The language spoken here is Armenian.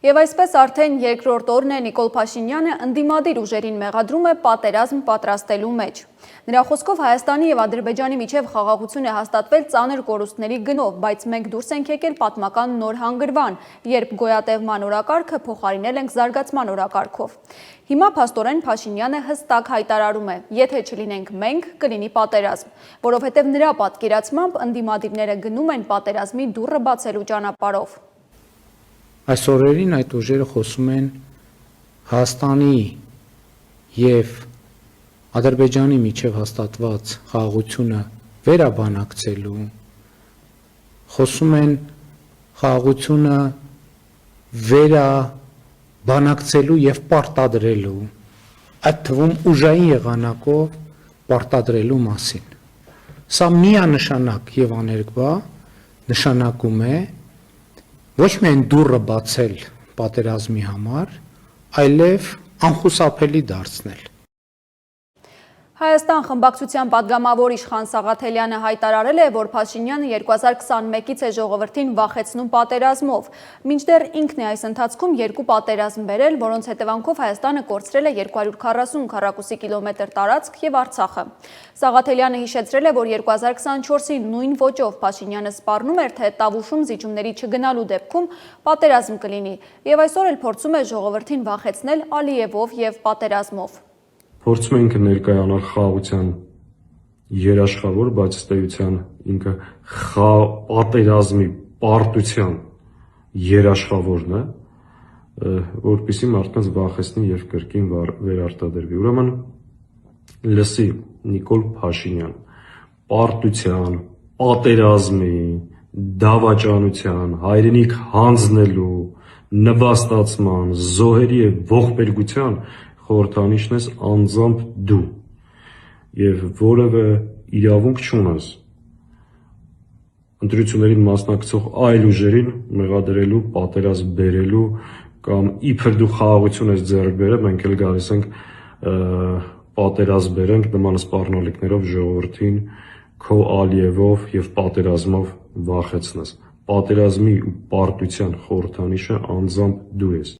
Եվ այսպես արդեն երկրորդ օրն է Նիկոլ Փաշինյանը ընդդիմադիր ուժերին մեղադրում է պատերազմ պատրաստելու մեջ։ Նրա խոսքով Հայաստանի եւ Ադրբեջանի միջև խաղաղություն է հաստատվել ծանր կորուստների գնով, բայց մենք դուրս ենք եկել պատմական նոր հանգրվան, երբ գոյատևման օրակարգը փոխարինել ենք զարգացման օրակարգով։ Հիմա փաստորեն Փաշինյանը հստակ հայտարարում է, եթե չլինենք մենք, կլինի պատերազմ, որովհետև նրա պատկերացմամբ ընդդիմադիրները գնում են պատերազմի դուռը բացելու ճանապարհով։ Այս օրերին այդ ուժերը խոսում են Հայաստանի եւ Ադրբեջանի միջև հաստատված խաղաղությունը վերաբանակցելու, խոսում են խաղաղությունը վերաբանակցելու եւ պարտադրելու, այդ թվում ուժային եղանակով պարտադրելու մասին։ Սա միանշանակ եւ աներկբա նշանակում է ոչ միայն դուռը բացել պատերազմի համար, այլև անխուսափելի դարձնել։ Հայաստան խմբակցության падգամավոր Իշխան Սաղաթելյանը հայտարարել է, որ Փաշինյանը 2021-ից է ժողովրդին վախեցնում պատերազմով, մինչդեռ ինքն է այս ընթացքում երկու պատերազմ բերել, որոնց հետևանքով Հայաստանը կորցրել է 240 քառակուսի կիլոմետր տարածք եւ Արցախը։ Սաղաթելյանը հիշեցրել է, որ 2024-ի նույն ոճով Փաշինյանը սպառնում էր, թե Տավուշում զիջումների չգնալու դեպքում պատերազմ կլինի, եւ այսօր էլ փորձում է ժողովրդին վախեցնել Ալիևով եւ պատերազմով։ Փորձում ենք ներկայանալ խաղաղության երաշխավոր, բայց ըստ էության ինքը պատերազմի պարտության երաշխավորն է, որպեսզի մարդկանց վախեցնի եւ կրկին վերարտադրվի։ Ուրեմն լսի Նիկոլ Փաշինյան, պարտության, պատերազմի, դավաճանության, հայրենիք հանձնելու, նվաստացման, զոհերի եւ ողբերգության խորհրդանիշն ես անձամբ դու եւ որևէ իրավունք չունես ընտրություններին մասնակցող այլ ուժերին մեղադրելու, պատերազմ բերելու կամ իբր դու խաղաղություն ես ձեռք բերել, մենք էլ գալիս ենք պատերազմ բերենք նման սպառնալիքներով ժողովրդին քո Ալիևով եւ պատերազմով վախեցնես։ Պատերազմի ու պարտության խորհրդանիշը անձամբ դու ես։